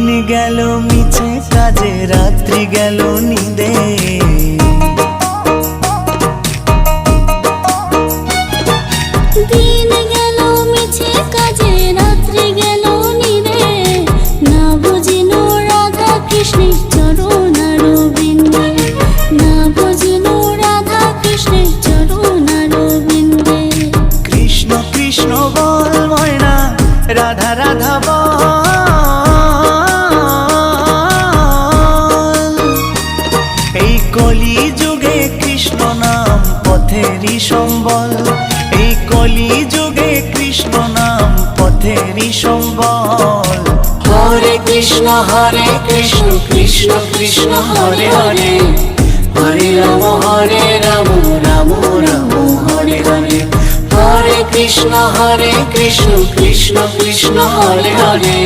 দিন গেল মিছে কাজে, রাত্রি গেল নিদে। দিন গেল মিছে কাজে, রাত্রি গেল নিদে। না বুঝিনো রাধা কৃষ্ণের চরণ আরবিন্দে, না বুঝিনো রাধা কৃষ্ণের চরণ আরবিন্দে। কৃষ্ণ কৃষ্ণ বল ময়না, রাধা রাধা বল। এই কলি যুগে কৃষ্ণ নাম পথেরই সম্বল, এই কলি যুগে কৃষ্ণ নাম পথেরই সম্বল। হরে কৃষ্ণ কৃষ্ণ কৃষ্ণ হরে হরে, হরে রাম রাম রাম হরে হরে। হরে কৃষ্ণ কৃষ্ণ কৃষ্ণ হরে হরে।